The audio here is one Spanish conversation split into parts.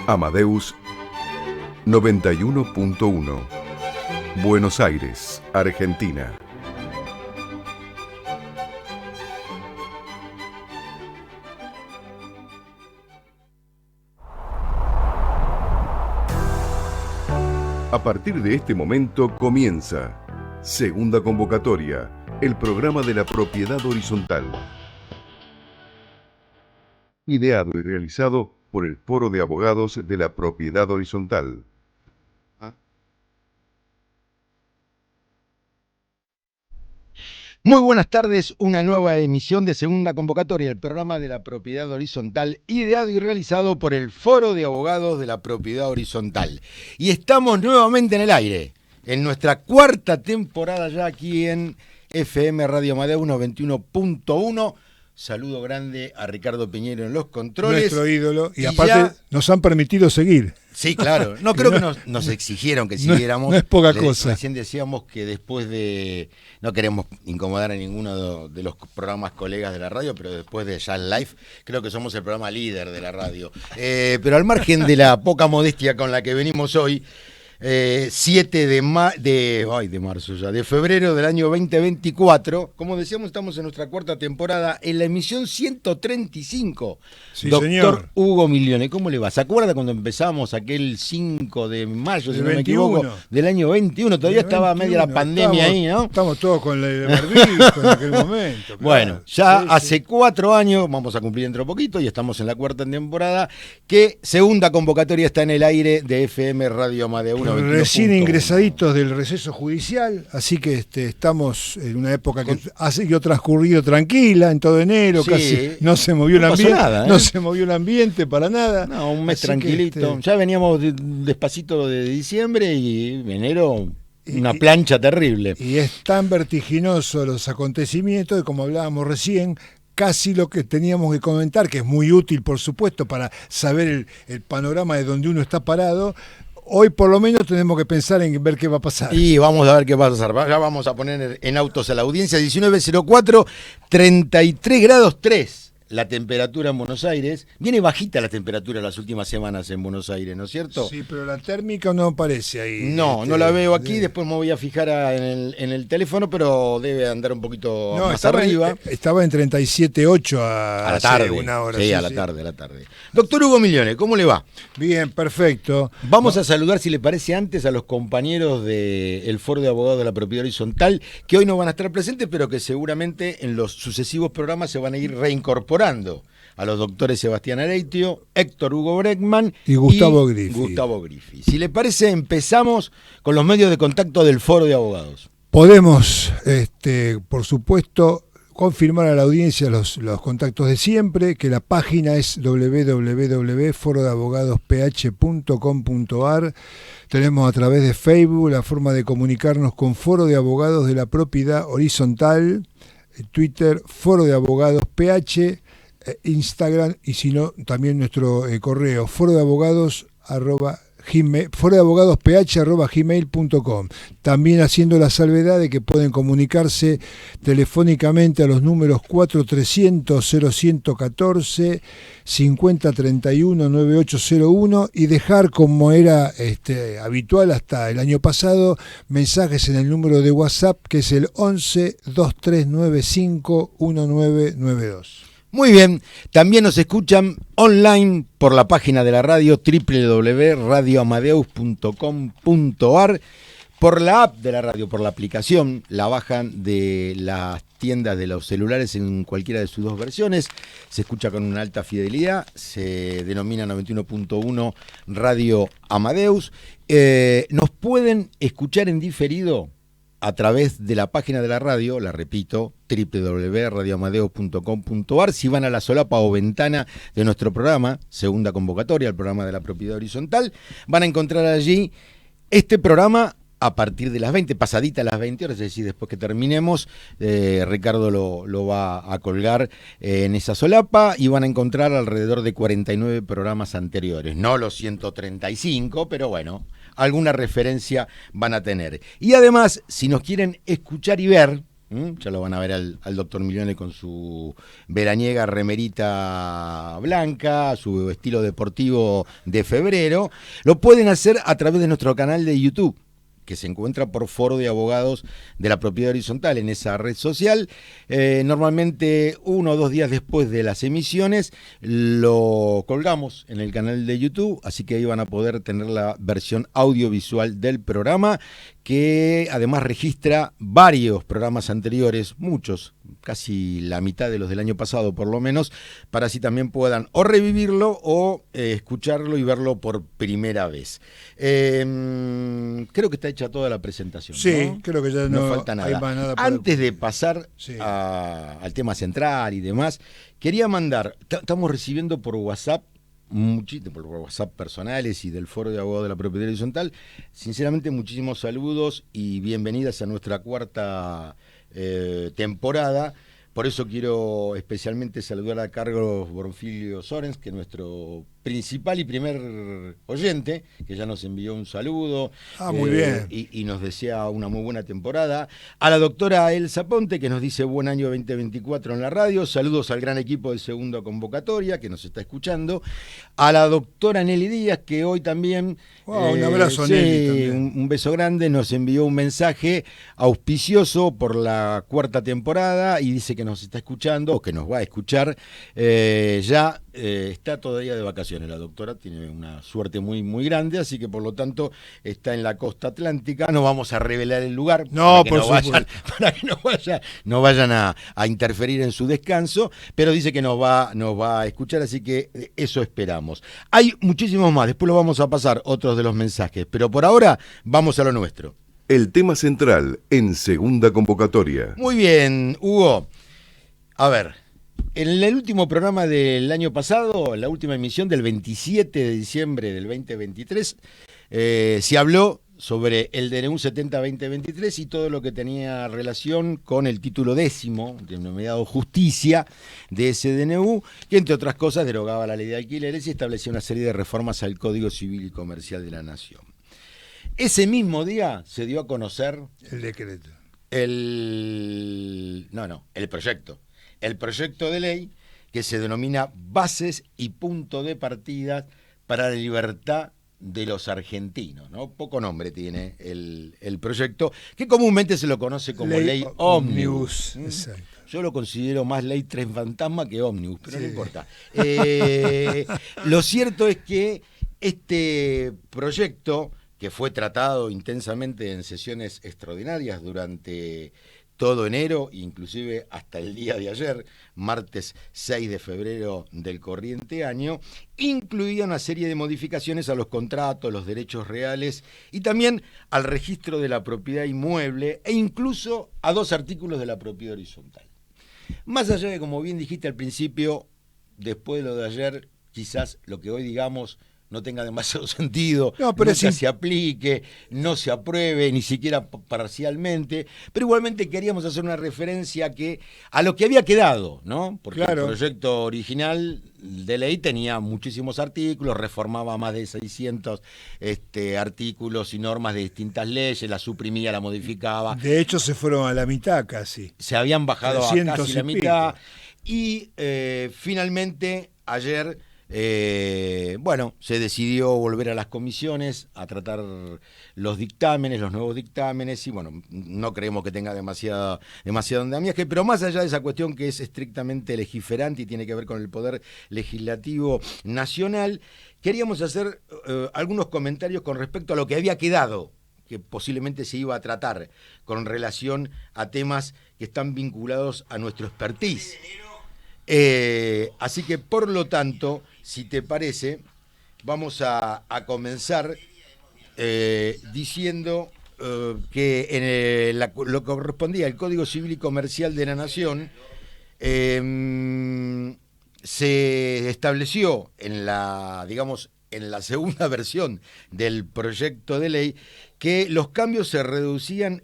Amadeus 91.1, Buenos Aires, Argentina. A partir de este momento comienza Segunda Convocatoria, el programa de la propiedad horizontal. Ideado y realizado por el Foro de Abogados de la Propiedad Horizontal. Muy buenas tardes, una nueva emisión de Segunda Convocatoria, el programa de la Propiedad Horizontal, ideado y realizado por el Foro de Abogados de la Propiedad Horizontal. Y estamos nuevamente en el aire, en nuestra cuarta temporada ya aquí en FM Radio Amadeus 91.1. Saludo grande a Ricardo Piñero en los controles. Nuestro ídolo, y aparte ya nos han permitido seguir. Sí, claro. No creo que nos exigieron que siguiéramos. No es poca cosa. Recién decíamos que después de... No queremos incomodar a ninguno de los programas colegas de la radio, pero después de Ya Live, creo que somos el programa líder de la radio. Pero al margen de la poca modestia con la que venimos hoy, 7 de febrero del año 2024, como decíamos, estamos en nuestra cuarta temporada, en la emisión 135. Sí, Doctor señor. Hugo Milione, ¿cómo le va? ¿Se acuerda cuando empezamos aquel 5 de mayo, si no me equivoco, del año 21? Todavía estaba media la pandemia ahí, ¿no? Estamos todos con el barbijo en aquel momento. Claro. Bueno, ya sí, hace 4 años, vamos a cumplir dentro de poquito, y estamos en la cuarta temporada, que Segunda Convocatoria está en el aire de FM Radio Amadeus. Recién ingresaditos del receso judicial, así que estamos en una época que ha seguido transcurrido tranquila, en todo enero, sí, casi no se movió el ambiente, nada, no se movió el ambiente para nada. No, un mes así tranquilito. Ya veníamos despacito de diciembre y enero una plancha terrible. Y es tan vertiginoso los acontecimientos que, como hablábamos recién, casi lo que teníamos que comentar, que es muy útil, por supuesto, para saber el panorama de donde uno está parado. Hoy por lo menos tenemos que pensar en ver qué va a pasar. Y vamos a ver qué va a pasar. Ya vamos a poner en autos a la audiencia. 19:04, 33 grados 3. La temperatura en Buenos Aires. Viene bajita la temperatura las últimas semanas en Buenos Aires, ¿no es cierto? Sí, pero la térmica no aparece ahí. No la veo aquí. Después me voy a fijar en el teléfono, pero debe andar un poquito más arriba. Estaba en 37.8 a la tarde. Una hora. Sí, a la tarde. Doctor Hugo Milione, ¿cómo le va? Bien, perfecto. Vamos a saludar, si le parece, antes a los compañeros del Foro de Abogados de la Propiedad Horizontal, que hoy no van a estar presentes, pero que seguramente en los sucesivos programas se van a ir reincorporando. A los doctores Sebastián Areitio, Héctor Hugo Breckman y Gustavo Griffi. Si le parece, empezamos con los medios de contacto del Foro de Abogados. Podemos, por supuesto, confirmar a la audiencia los contactos de siempre, que la página es www.forodeabogadosph.com.ar. Tenemos a través de Facebook la forma de comunicarnos con Foro de Abogados de la Propiedad Horizontal, Twitter, Foro de Abogados PH, Instagram, y si no, también nuestro correo, forodeabogadosph@gmail.com. También haciendo la salvedad de que pueden comunicarse telefónicamente a los números 4300-0114, 5031-9801 y dejar, como era habitual hasta el año pasado, mensajes en el número de WhatsApp, que es el 11-2395-1992. Muy bien, también nos escuchan online por la página de la radio www.radioamadeus.com.ar, por la app de la radio, por la aplicación, la bajan de las tiendas de los celulares en cualquiera de sus dos versiones, se escucha con una alta fidelidad, se denomina 91.1 Radio Amadeus. Nos pueden escuchar en diferido a través de la página de la radio, la repito, www.radioamadeus.com.ar. Si van a la solapa o ventana de nuestro programa, Segunda Convocatoria, el programa de la Propiedad Horizontal, van a encontrar allí este programa a partir de las 20, pasadita las 20 horas, es decir, después que terminemos, Ricardo lo va a colgar en esa solapa, y van a encontrar alrededor de 49 programas anteriores, no los 135, pero alguna referencia van a tener. Y además, si nos quieren escuchar y ver, Ya lo van a ver al doctor Milione con su veraniega remerita blanca, su estilo deportivo de febrero. Lo pueden hacer a través de nuestro canal de YouTube, que se encuentra por Foro de Abogados de la Propiedad Horizontal en esa red social. Normalmente 1 o 2 días después de las emisiones lo colgamos en el canal de YouTube, así que ahí van a poder tener la versión audiovisual del programa, que además registra varios programas anteriores, muchos, casi la mitad de los del año pasado por lo menos, para así también puedan o revivirlo o escucharlo y verlo por primera vez. Creo que está hecha toda la presentación. Sí, ¿no? creo que ya no falta nada. hay más nada Antes de pasar sí. al tema central y demás, quería mandar, estamos recibiendo por WhatsApp, por WhatsApp personales y del Foro de Abogados de la Propiedad Horizontal, sinceramente muchísimos saludos y bienvenidas a nuestra 4ª temporada. Por eso quiero especialmente saludar a Carlos Bonfilio Sorens, que es nuestro principal y primer oyente, que ya nos envió un saludo. Muy bien. Y nos desea una muy buena temporada. A la doctora Elsa Ponte, que nos dice buen año 2024 en la radio. Saludos al gran equipo de Segunda Convocatoria, que nos está escuchando. A la doctora Nelly Díaz, que hoy también... un abrazo, Nelly. También. Un beso grande, nos envió un mensaje auspicioso por la 4ª temporada y dice que nos está escuchando, o que nos va a escuchar. Está todavía de vacaciones. La doctora tiene una suerte muy, muy grande, así que por lo tanto está en la costa atlántica. No vamos a revelar el lugar para que no vayan a interferir en su descanso, pero dice que nos va a escuchar, así que eso esperamos. Hay muchísimos más, después lo vamos a pasar otros de los mensajes, pero por ahora vamos a lo nuestro. El tema central en Segunda Convocatoria. Muy bien, Hugo. A ver, en el último programa del año pasado, la última emisión del 27 de diciembre del 2023, se habló sobre el DNU 70-2023 y todo lo que tenía relación con el título 10º, denominado Justicia, de ese DNU, que entre otras cosas derogaba la ley de alquileres y establecía una serie de reformas al Código Civil y Comercial de la Nación. Ese mismo día se dio a conocer el decreto. El proyecto de ley que se denomina Bases y Punto de Partida para la Libertad de los Argentinos, ¿no? Poco nombre tiene el proyecto, que comúnmente se lo conoce como ley ómnibus. Exacto. Yo lo considero más ley tren fantasma que ómnibus, pero sí, no importa. Lo cierto es que este proyecto, que fue tratado intensamente en sesiones extraordinarias durante todo enero, inclusive hasta el día de ayer, martes 6 de febrero del corriente año, incluía una serie de modificaciones a los contratos, los derechos reales y también al registro de la propiedad inmueble e incluso a 2 artículos de la propiedad horizontal. Más allá de, como bien dijiste al principio, después de lo de ayer, quizás lo que hoy digamos no tenga demasiado sentido, nunca se aplique, no se apruebe, ni siquiera parcialmente, pero igualmente queríamos hacer una referencia a lo que había quedado, ¿no? Porque el proyecto original de ley tenía muchísimos artículos, reformaba más de 600 artículos y normas de distintas leyes, la suprimía, la modificaba. De hecho se fueron a la mitad casi. Se habían bajado a casi la mitad y finalmente ayer... se decidió volver a las comisiones a tratar los nuevos dictámenes, y bueno, no creemos que tenga demasiado andamiaje, pero más allá de esa cuestión que es estrictamente legiferante y tiene que ver con el Poder Legislativo Nacional, queríamos hacer algunos comentarios con respecto a lo que había quedado, que posiblemente se iba a tratar con relación a temas que están vinculados a nuestro expertise. Así que, por lo tanto, si te parece, vamos a comenzar diciendo que en lo que correspondía al Código Civil y Comercial de la Nación, se estableció en la segunda versión del proyecto de ley que los cambios se reducían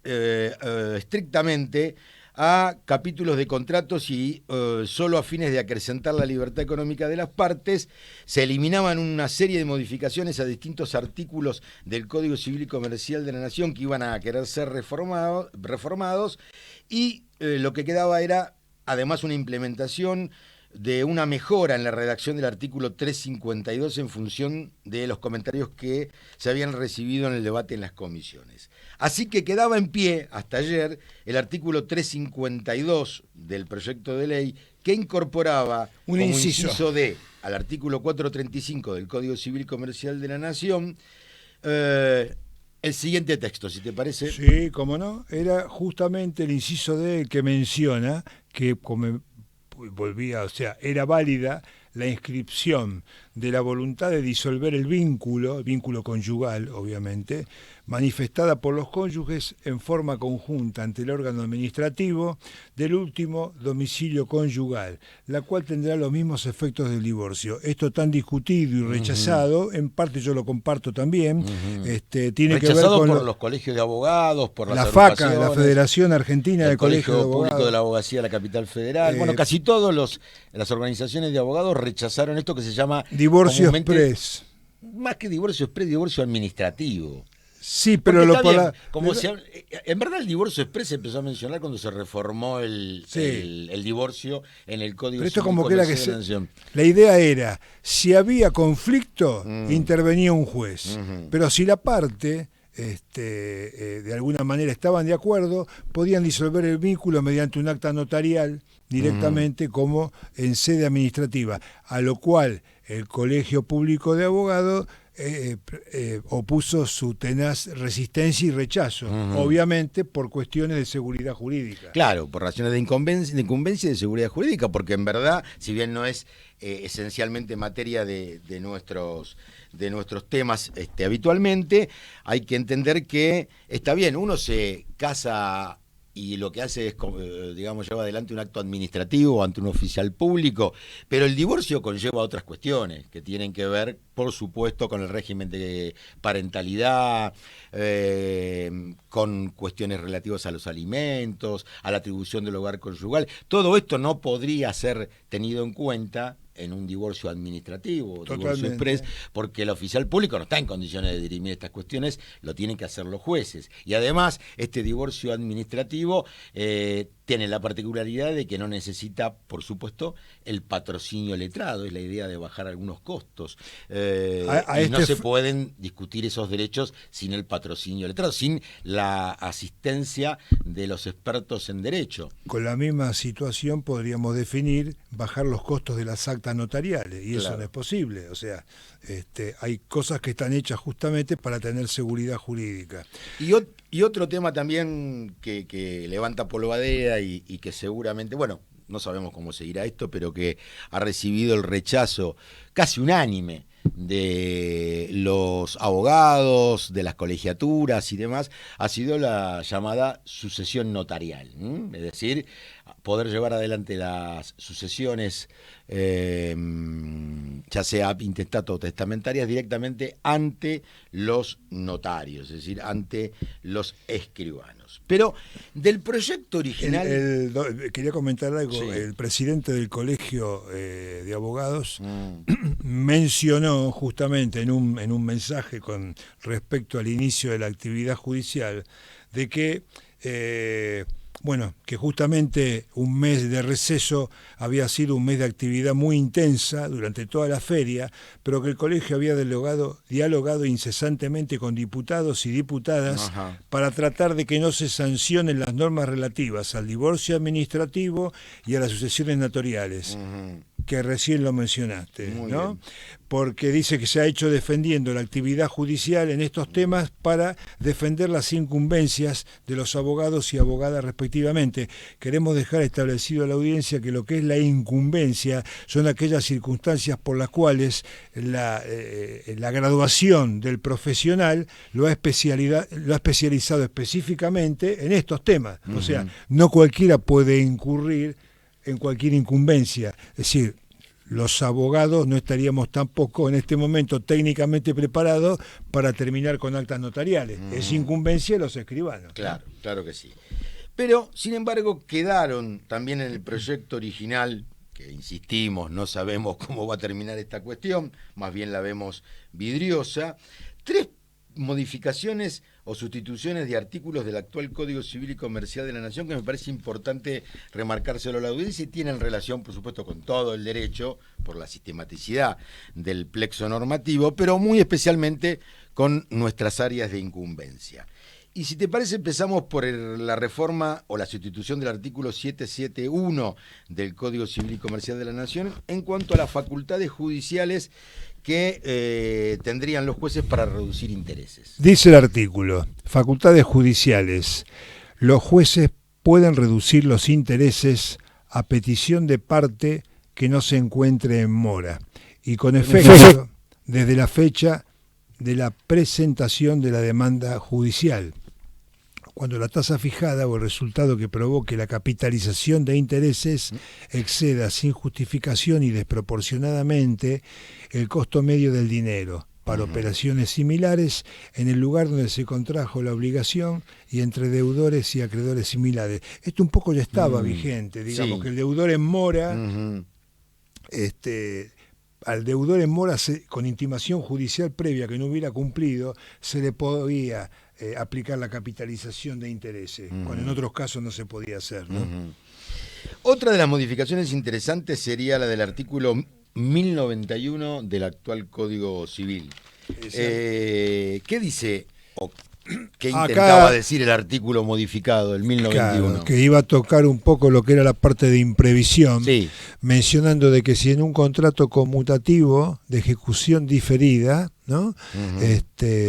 estrictamente a capítulos de contratos y solo a fines de acrecentar la libertad económica de las partes, se eliminaban una serie de modificaciones a distintos artículos del Código Civil y Comercial de la Nación que iban a querer ser reformados y lo que quedaba era además una implementación de una mejora en la redacción del artículo 352 en función de los comentarios que se habían recibido en el debate en las comisiones. Así que quedaba en pie hasta ayer el artículo 352 del proyecto de ley que incorporaba un como inciso D al artículo 435 del Código Civil y Comercial de la Nación el siguiente texto, si te parece. Sí, cómo no, era justamente el inciso D el que menciona que era válida la inscripción de la voluntad de disolver el vínculo conyugal, obviamente, manifestada por los cónyuges en forma conjunta ante el órgano administrativo del último domicilio conyugal, la cual tendrá los mismos efectos del divorcio. Esto tan discutido y rechazado, en parte yo lo comparto también, tiene rechazado que ver con por los colegios de abogados, por la las FACA, la Federación Argentina de el Colegios de Colegio Abogados. Público de la Abogacía de la Capital Federal. Bueno, casi todas las organizaciones de abogados rechazaron esto que se llama divorcio express. Más que divorcio express, divorcio administrativo. Sí, pero en verdad el divorcio express se empezó a mencionar cuando se reformó el divorcio en el Código Civil. Esto Civil como que era la idea era, si había conflicto, intervenía un juez. Pero si la parte de alguna manera estaban de acuerdo, podían disolver el vínculo mediante un acta notarial directamente como en sede administrativa, a lo cual el Colegio Público de Abogados opuso su tenaz resistencia y rechazo, obviamente por cuestiones de seguridad jurídica. Claro, por razones de incumbencia y de seguridad jurídica, porque en verdad, si bien no es esencialmente materia de nuestros temas habitualmente, hay que entender que está bien, uno se casa y lo que hace es, digamos, lleva adelante un acto administrativo ante un oficial público, pero el divorcio conlleva otras cuestiones que tienen que ver, por supuesto, con el régimen de parentalidad, con cuestiones relativas a los alimentos, a la atribución del hogar conyugal. Todo esto no podría ser tenido en cuenta en un divorcio administrativo, divorcio express, porque el oficial público no está en condiciones de dirimir estas cuestiones, lo tienen que hacer los jueces. Y además, este divorcio administrativo tiene la particularidad de que no necesita, por supuesto, el patrocinio letrado, es la idea de bajar algunos costos. Y no se pueden discutir esos derechos sin el patrocinio letrado, sin la asistencia de los expertos en derecho. Con la misma situación podríamos definir bajar los costos de las actas notariales, y eso no es posible. O sea, hay cosas que están hechas justamente para tener seguridad jurídica. Y otro tema también que levanta polvadera y que seguramente, bueno, no sabemos cómo seguirá esto, pero que ha recibido el rechazo casi unánime de los abogados, de las colegiaturas y demás, ha sido la llamada sucesión notarial, es decir, poder llevar adelante las sucesiones, ya sea intestato o testamentarias, directamente ante los notarios, es decir, ante los escribanos. Pero del proyecto original... Quería comentar algo. Sí. El presidente del Colegio de Abogados mencionó justamente en un mensaje con respecto al inicio de la actividad judicial de que que justamente un mes de receso había sido un mes de actividad muy intensa durante toda la feria, pero que el colegio había dialogado incesantemente con diputados y diputadas para tratar de que no se sancionen las normas relativas al divorcio administrativo y a las sucesiones notariales, que recién lo mencionaste, ¿no? Bien. Porque dice que se ha hecho defendiendo la actividad judicial en estos temas para defender las incumbencias de los abogados y abogadas respectivamente. Queremos dejar establecido a la audiencia que lo que es la incumbencia son aquellas circunstancias por las cuales la graduación del profesional lo ha especializado específicamente en estos temas. O sea, no cualquiera puede incurrir en cualquier incumbencia. Es decir, los abogados no estaríamos tampoco en este momento técnicamente preparados para terminar con actas notariales. Es incumbencia de los escribanos. Claro, claro que sí. Pero, sin embargo, quedaron también en el proyecto original, que insistimos, no sabemos cómo va a terminar esta cuestión, más bien la vemos vidriosa, 3 modificaciones o sustituciones de artículos del actual Código Civil y Comercial de la Nación que me parece importante remarcárselo a la audiencia y tienen relación, por supuesto, con todo el derecho, por la sistematicidad del plexo normativo, pero muy especialmente con nuestras áreas de incumbencia. Y si te parece, empezamos por la reforma o la sustitución del artículo 771 del Código Civil y Comercial de la Nación en cuanto a las facultades judiciales que tendrían los jueces para reducir intereses. Dice el artículo, facultades judiciales. Los jueces pueden reducir los intereses a petición de parte que no se encuentre en mora y con efecto desde la fecha de la presentación de la demanda judicial. Cuando la tasa fijada o el resultado que provoque la capitalización de intereses exceda sin justificación y desproporcionadamente el costo medio del dinero para operaciones similares en el lugar donde se contrajo la obligación y entre deudores y acreedores similares. Esto un poco ya estaba vigente, digamos, que el deudor en mora, al deudor en mora con intimación judicial previa que no hubiera cumplido, se le podía aplicar la capitalización de intereses, cuando en otros casos no se podía hacer, ¿no? Otra de las modificaciones interesantes sería la del artículo 1091 del actual Código Civil. ¿Qué dice o qué intentaba decir el artículo modificado, el 1091? Claro, que iba a tocar un poco lo que era la parte de imprevisión, mencionando de que si en un contrato conmutativo de ejecución diferida, ¿no?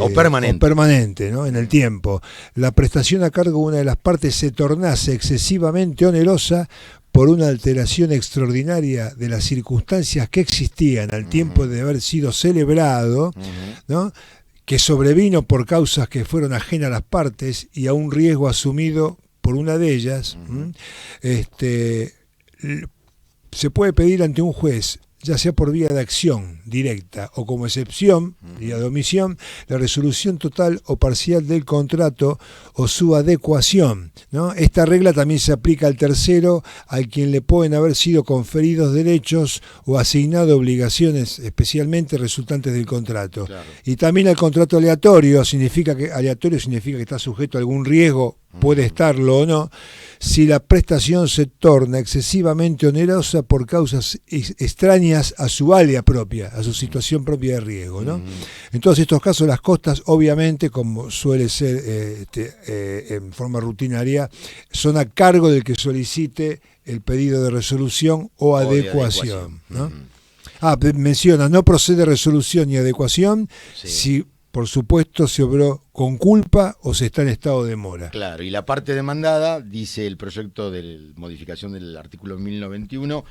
O permanente, ¿no? En el tiempo, la prestación a cargo de una de las partes se tornase excesivamente onerosa por una alteración extraordinaria de las circunstancias que existían al tiempo de haber sido celebrado, ¿no? Que sobrevino por causas que fueron ajenas a las partes y a un riesgo asumido por una de ellas, se puede pedir ante un juez, ya sea por vía de acción directa o como excepción, vía de omisión, la resolución total o parcial del contrato o su adecuación, ¿no? Esta regla también se aplica al tercero, al quien le pueden haber sido conferidos derechos o asignado obligaciones especialmente resultantes del contrato. Claro. Y también al contrato aleatorio significa que está sujeto a algún riesgo, puede estarlo o no, si la prestación se torna excesivamente onerosa por causas extrañas a su área propia, a su situación propia de riesgo, ¿no? En todos estos casos las costas, obviamente, como suele ser en forma rutinaria, son a cargo del que solicite el pedido de resolución o adecuación, ¿no? Menciona, no procede resolución ni adecuación si por supuesto se obró con culpa o se está en estado de mora. Claro, y la parte demandada, dice el proyecto de modificación del artículo 1091,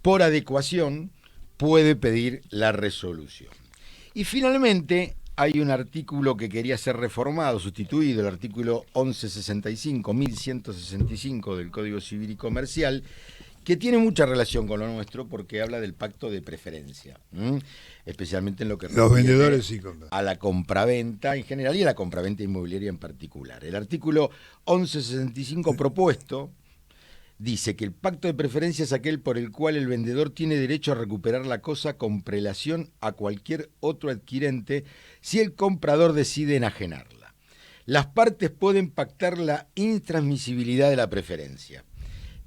por adecuación puede pedir la resolución. Y finalmente hay un artículo que quería ser reformado, sustituido, el artículo 1165 del Código Civil y Comercial, que tiene mucha relación con lo nuestro porque habla del pacto de preferencia, especialmente en lo que los vendedores a la compraventa en general y a la compraventa inmobiliaria en particular. El artículo 1165 propuesto dice que el pacto de preferencia es aquel por el cual el vendedor tiene derecho a recuperar la cosa con prelación a cualquier otro adquirente si el comprador decide enajenarla. Las partes pueden pactar la intransmisibilidad de la preferencia.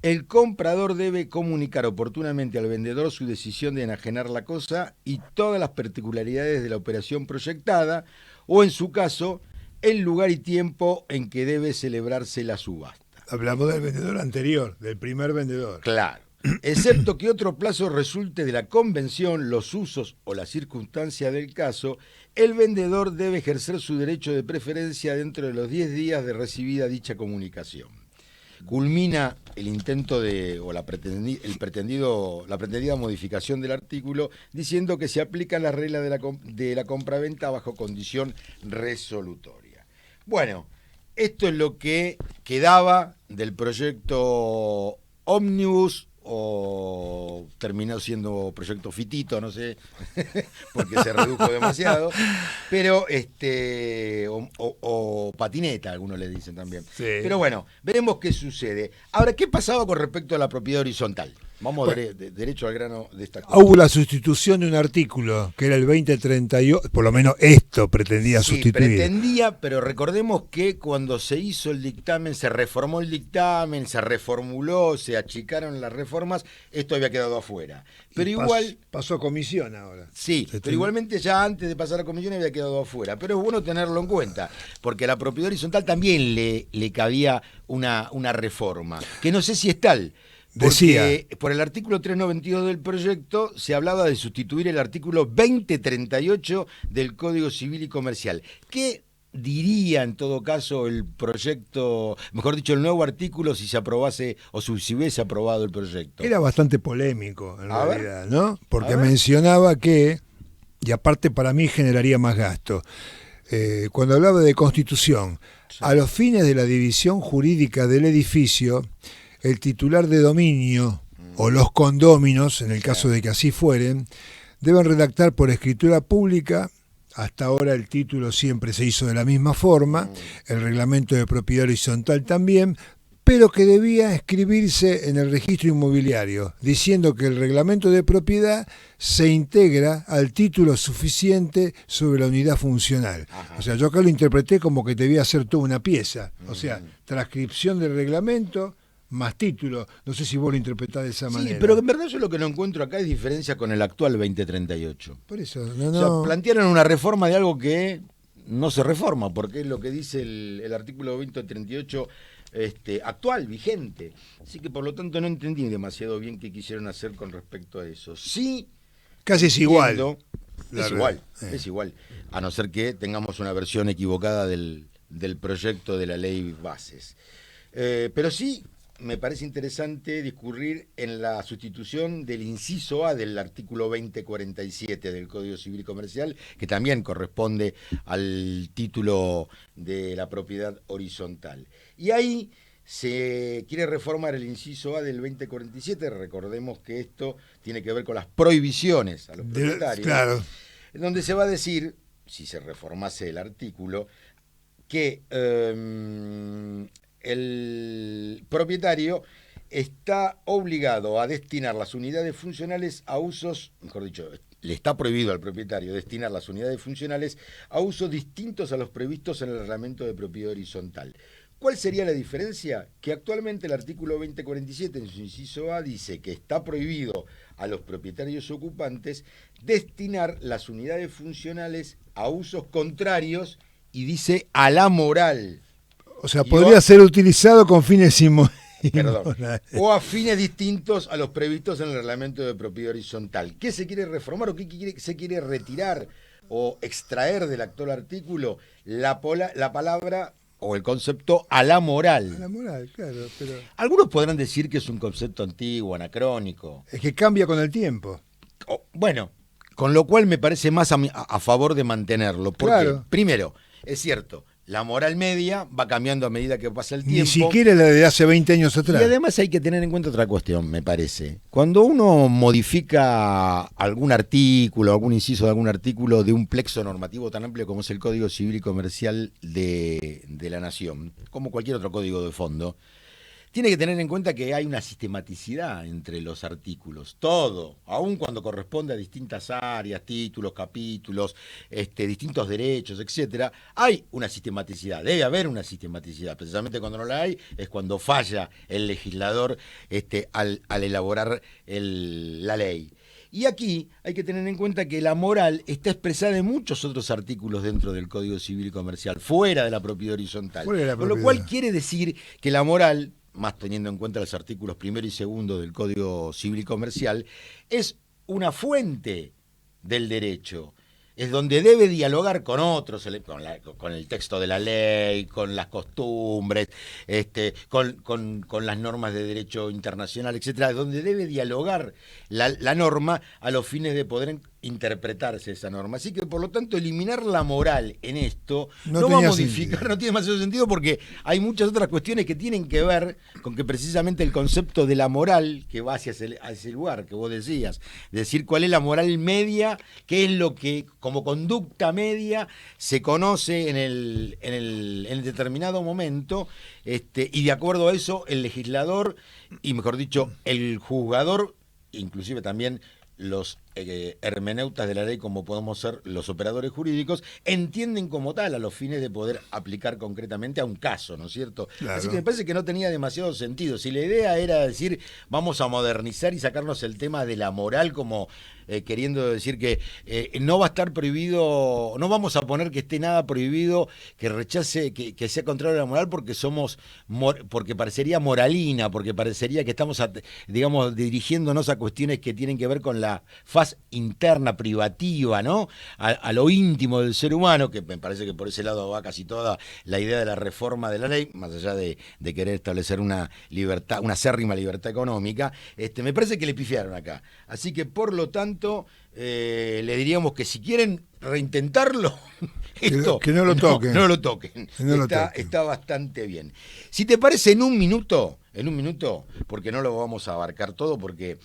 El comprador debe comunicar oportunamente al vendedor su decisión de enajenar la cosa y todas las particularidades de la operación proyectada, o en su caso, el lugar y tiempo en que debe celebrarse la subasta. Hablamos del vendedor anterior, del primer vendedor. Claro. Excepto que otro plazo resulte de la convención, los usos o la circunstancia del caso, el vendedor debe ejercer su derecho de preferencia dentro de los 10 días de recibida dicha comunicación. Culmina el intento la pretendida modificación del artículo diciendo que se aplican las reglas de la compraventa bajo condición resolutoria. Bueno, esto es lo que quedaba del proyecto Ómnibus o terminó siendo proyecto Fitito, no sé, porque se redujo demasiado, pero o patineta, algunos le dicen también. Sí. Pero bueno, veremos qué sucede. Ahora, ¿qué pasaba con respecto a la propiedad horizontal? Vamos derecho al grano de esta cosa. Hubo la sustitución de un artículo, que era el 2038, por lo menos esto pretendía sustituir. Pretendía, pero recordemos que cuando se hizo el dictamen, se reformó el dictamen, se reformuló, se achicaron las reformas, esto había quedado afuera. Pero igual... Pasó a comisión ahora. Sí, pero igualmente ya antes de pasar a comisión había quedado afuera. Pero es bueno tenerlo en cuenta, porque a la propiedad horizontal también le cabía una reforma, que no sé si es tal. Porque por el artículo 392 del proyecto se hablaba de sustituir el artículo 2038 del Código Civil y Comercial. ¿Qué diría en todo caso el proyecto, mejor dicho, el nuevo artículo si se aprobase o si hubiese aprobado el proyecto? Era bastante polémico en realidad, ver. ¿no? Porque mencionaba que, y aparte para mí generaría más gasto, cuando hablaba de constitución, a los fines de la división jurídica del edificio, el titular de dominio o los condóminos, en el caso de que así fueren, deben redactar por escritura pública. Hasta ahora el título siempre se hizo de la misma forma, el reglamento de propiedad horizontal también, pero que debía escribirse en el registro inmobiliario, diciendo que el reglamento de propiedad se integra al título suficiente sobre la unidad funcional. Ajá. O sea, yo acá lo interpreté como que debía ser toda una pieza, o sea, transcripción del reglamento más título. No sé si vos lo interpretás de esa manera. Sí, pero en verdad yo lo que no encuentro acá es diferencia con el actual 2038. Por eso, O sea, plantearon una reforma de algo que no se reforma, porque es lo que dice el artículo 2038 actual, vigente. Así que por lo tanto no entendí demasiado bien qué quisieron hacer con respecto a eso. Sí, casi es igual. Es igual. A no ser que tengamos una versión equivocada del proyecto de la ley bases. Pero sí, me parece interesante discurrir en la sustitución del inciso A del artículo 2047 del Código Civil y Comercial, que también corresponde al título de la propiedad horizontal. Y ahí se quiere reformar el inciso A del 2047, recordemos que esto tiene que ver con las prohibiciones a los propietarios, claro, en donde se va a decir, si se reformase el artículo, que el propietario está obligado a destinar las unidades funcionales a usos, mejor dicho, le está prohibido al propietario destinar las unidades funcionales a usos distintos a los previstos en el reglamento de propiedad horizontal. ¿Cuál sería la diferencia? Que actualmente el artículo 2047 en su inciso A dice que está prohibido a los propietarios ocupantes destinar las unidades funcionales a usos contrarios y dice a la moral. O sea, podría ser utilizado con fines o a fines distintos a los previstos en el reglamento de propiedad horizontal. ¿Qué se quiere reformar o qué se quiere retirar o extraer del actual artículo? La palabra o el concepto a la moral. A la moral, claro. Pero... Algunos podrán decir que es un concepto antiguo, anacrónico. Es que cambia con el tiempo. Bueno, con lo cual me parece más a favor de mantenerlo. Porque, primero, es cierto, la moral media va cambiando a medida que pasa el tiempo. Ni siquiera la de hace 20 años atrás. Y además hay que tener en cuenta otra cuestión, me parece. Cuando uno modifica algún artículo, algún inciso de algún artículo de un plexo normativo tan amplio como es el Código Civil y Comercial de la Nación, como cualquier otro código de fondo, tiene que tener en cuenta que hay una sistematicidad entre los artículos, todo, aun cuando corresponde a distintas áreas, títulos, capítulos, distintos derechos, etcétera, hay una sistematicidad, debe haber una sistematicidad. Precisamente cuando no la hay es cuando falla el legislador al elaborar la ley. Y aquí hay que tener en cuenta que la moral está expresada en muchos otros artículos dentro del Código Civil y Comercial, fuera de la propiedad horizontal. Con lo cual quiere decir que la moral, más teniendo en cuenta los artículos 1 y 2 del Código Civil y Comercial, es una fuente del derecho. Es donde debe dialogar con otros, con el texto de la ley, con las costumbres, con las normas de derecho internacional, etcétera, donde debe dialogar la norma a los fines de poder interpretarse esa norma. Así que, por lo tanto, eliminar la moral en esto No va a tenía modificar, sentido. no tiene demasiado sentido porque hay muchas otras cuestiones que tienen que ver con que precisamente el concepto de la moral que va hacia ese lugar que vos decías, decir cuál es la moral media, qué es lo que como conducta media se conoce en el determinado momento, y de acuerdo a eso el legislador, y mejor dicho, el juzgador, inclusive también los hermeneutas de la ley, como podemos ser los operadores jurídicos, entienden como tal a los fines de poder aplicar concretamente a un caso, ¿no es cierto? Claro. Así que me parece que no tenía demasiado sentido. Si la idea era decir, vamos a modernizar y sacarnos el tema de la moral como queriendo decir que no va a estar prohibido, no vamos a poner que esté nada prohibido, que rechace, que sea contrario a la moral porque porque parecería moralina, porque parecería que estamos, digamos, dirigiéndonos a cuestiones que tienen que ver con la faz interna, privativa, ¿no? A lo íntimo del ser humano, que me parece que por ese lado va casi toda la idea de la reforma de la ley, más allá de querer establecer una libertad, una acérrima libertad económica, me parece que le pifiaron acá. Así que, por lo tanto, le diríamos que si quieren reintentarlo, que no lo toquen. No lo toquen. Está bastante bien. Si te parece, en un minuto, porque no lo vamos a abarcar todo, porque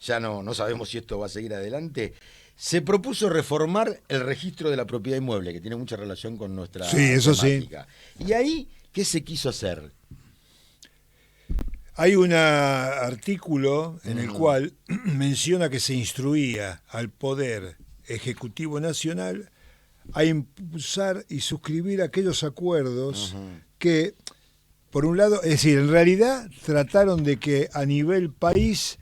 ya no sabemos si esto va a seguir adelante. Se propuso reformar el registro de la propiedad inmueble, que tiene mucha relación con nuestra eso temática. Sí. Y ahí, ¿qué se quiso hacer? Hay un artículo en el cual menciona que se instruía al Poder Ejecutivo Nacional a impulsar y suscribir aquellos acuerdos que, por un lado, es decir, en realidad trataron de que a nivel país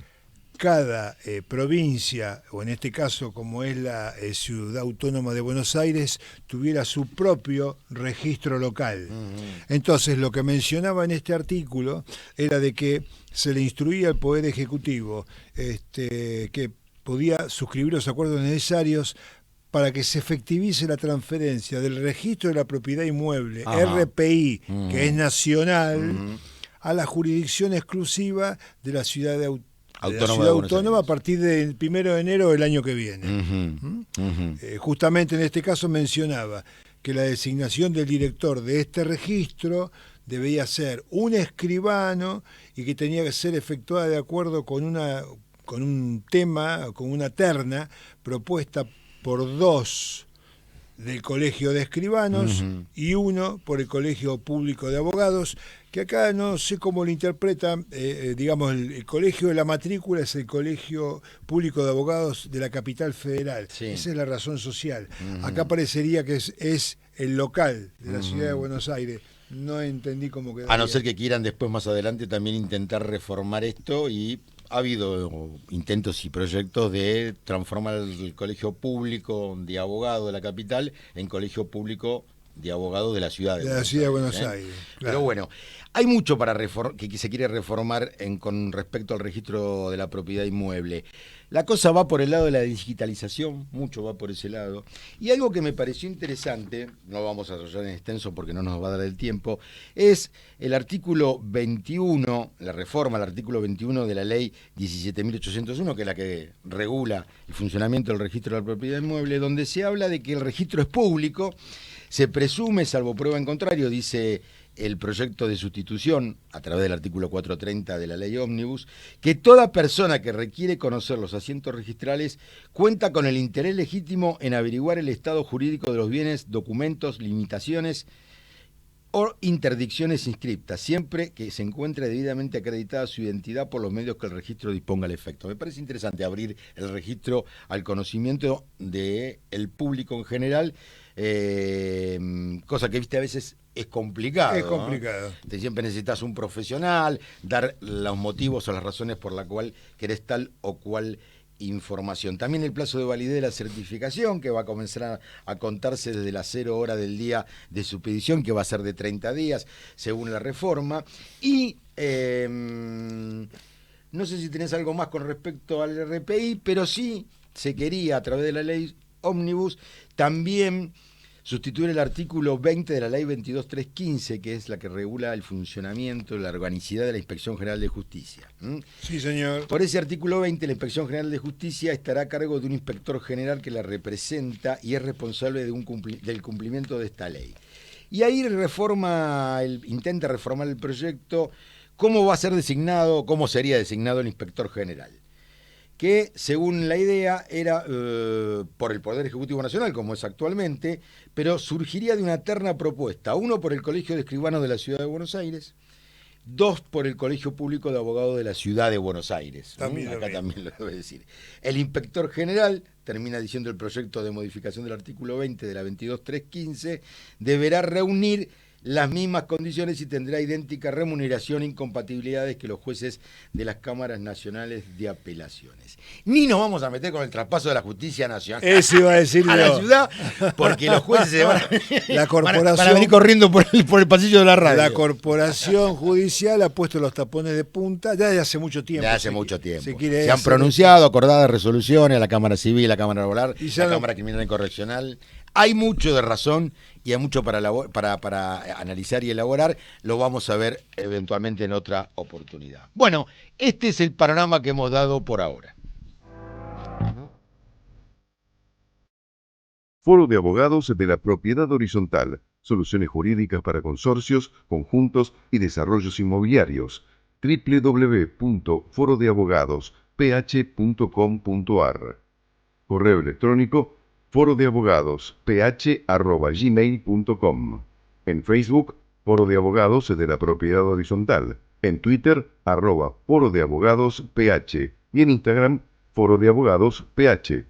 cada provincia, o en este caso como es la Ciudad Autónoma de Buenos Aires, tuviera su propio registro local. Entonces, lo que mencionaba en este artículo era de que se le instruía al Poder Ejecutivo que podía suscribir los acuerdos necesarios para que se efectivice la transferencia del registro de la propiedad inmueble, RPI, que es nacional, a la jurisdicción exclusiva de la ciudad autónoma a partir del 1 de enero del año que viene. Justamente en este caso mencionaba que la designación del director de este registro debía ser un escribano y que tenía que ser efectuada de acuerdo con un tema, con una terna propuesta por 2 del Colegio de Escribanos y 1 por el Colegio Público de Abogados, que acá no sé cómo lo interpretan, digamos, el Colegio de la Matrícula es el Colegio Público de Abogados de la Capital Federal. Sí. Esa es la razón social. Acá parecería que es el local de la ciudad de Buenos Aires. No entendí cómo quedaría. A no ser que quieran después, más adelante, también intentar reformar esto, y ha habido intentos y proyectos de transformar el colegio público de abogados de la capital en colegio público de abogados de la ciudad de Buenos Aires. Claro. Pero bueno, hay mucho para que se quiere reformar con respecto al registro de la propiedad inmueble. La cosa va por el lado de la digitalización, mucho va por ese lado. Y algo que me pareció interesante, no vamos a desarrollar en extenso porque no nos va a dar el tiempo, es el artículo 21, la reforma al artículo 21 de la ley 17.801, que es la que regula el funcionamiento del registro de la propiedad inmueble, donde se habla de que el registro es público. Se presume, salvo prueba en contrario, dice el proyecto de sustitución, a través del artículo 430 de la ley Ómnibus, que toda persona que requiere conocer los asientos registrales cuenta con el interés legítimo en averiguar el estado jurídico de los bienes, documentos, limitaciones o interdicciones inscriptas, siempre que se encuentre debidamente acreditada su identidad por los medios que el registro disponga al efecto. Me parece interesante abrir el registro al conocimiento del público en general, cosa que, viste, a veces es complicado. Es complicado. ¿No? Siempre necesitas un profesional, dar los motivos o las razones por la cual querés tal o cual información. También el plazo de validez de la certificación, que va a comenzar a contarse desde las 0 horas del día de su petición, que va a ser de 30 días, según la reforma. Y no sé si tenés algo más con respecto al RPI, pero sí se quería, a través de la ley Ómnibus, también sustituir el artículo 20 de la ley 22315, que es la que regula el funcionamiento, la organicidad de la Inspección General de Justicia. Sí, señor. Por ese artículo 20, la Inspección General de Justicia estará a cargo de un inspector general que la representa y es responsable del cumplimiento de esta ley. Y ahí intenta reformar el proyecto, cómo va a ser designado, cómo sería designado el inspector general, que según la idea era por el Poder Ejecutivo Nacional, como es actualmente, pero surgiría de una terna propuesta, 1 por el Colegio de Escribanos de la Ciudad de Buenos Aires, 2 por el Colegio Público de Abogados de la Ciudad de Buenos Aires. Acá también lo debe decir. El inspector general, termina diciendo el proyecto de modificación del artículo 20 de la 22315, deberá reunir las mismas condiciones y tendrá idéntica remuneración e incompatibilidades que los jueces de las cámaras nacionales de apelaciones. Ni nos vamos a meter con el traspaso de la justicia nacional Eso iba a decir a la ciudad, porque los jueces se van la corporación, van a venir corriendo por el pasillo de la radio. La corporación judicial ha puesto los tapones de punta ya desde hace mucho tiempo. Ya hace mucho tiempo. Se han pronunciado, acordadas resoluciones a la Cámara Civil, a la Cámara Laboral, a la Cámara Criminal y Correccional. Hay mucho de razón y hay mucho para analizar y elaborar. Lo vamos a ver eventualmente en otra oportunidad. Bueno, este es el panorama que hemos dado por ahora. Foro de Abogados de la Propiedad Horizontal. Soluciones jurídicas para consorcios, conjuntos y desarrollos inmobiliarios. www.forodeabogadosph.com.ar. Correo electrónico forodeabogadosph@gmail.com. En Facebook, Foro de Abogados de la Propiedad Horizontal. En Twitter, @Foro de Abogados PH. Y en Instagram, Foro de Abogados PH.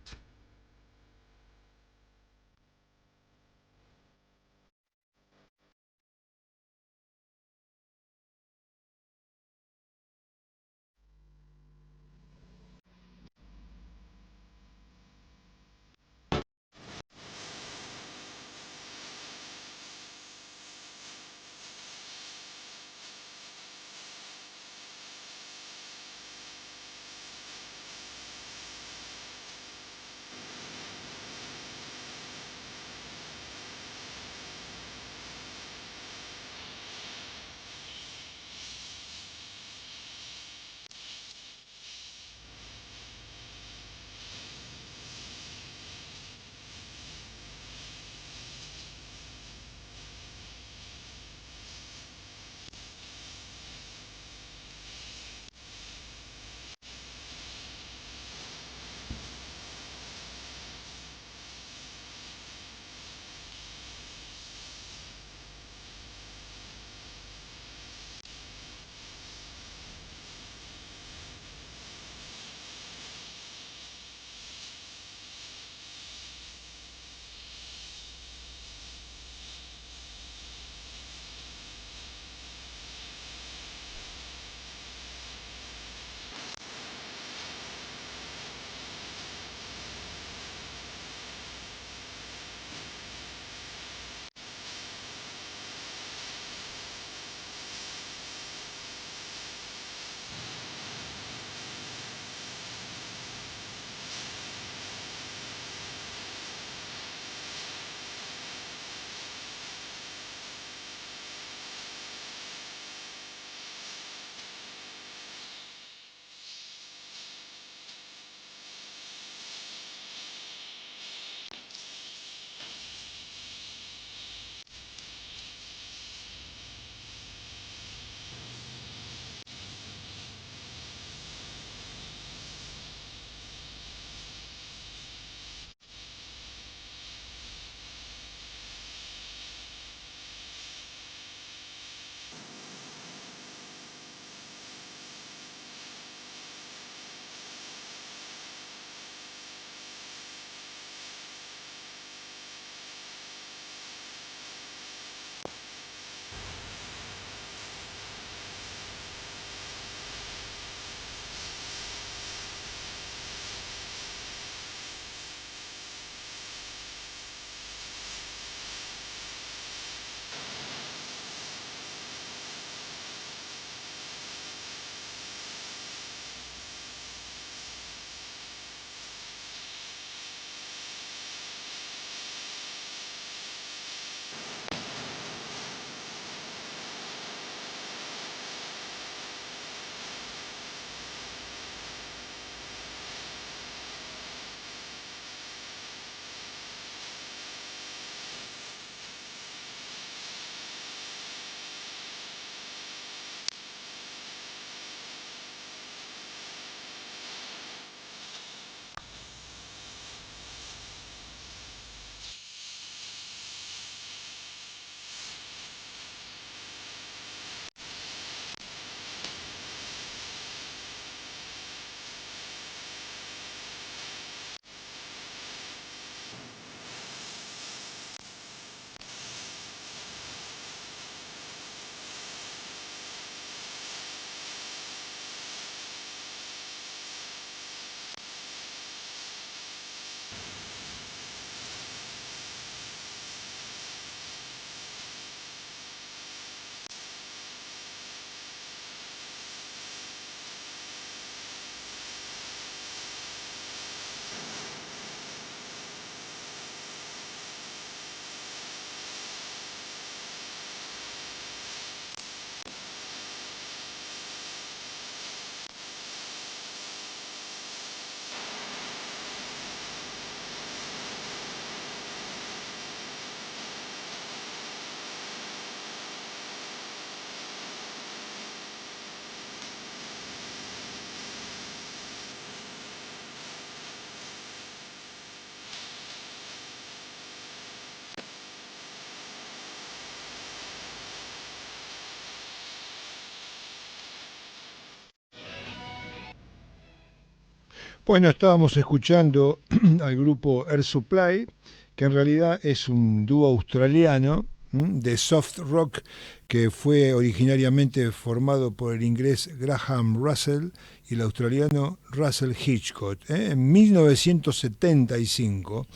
Bueno, estábamos escuchando al grupo Air Supply, que en realidad es un dúo australiano de soft rock que fue originariamente formado por el inglés Graham Russell y el australiano Russell Hitchcock. En 1975,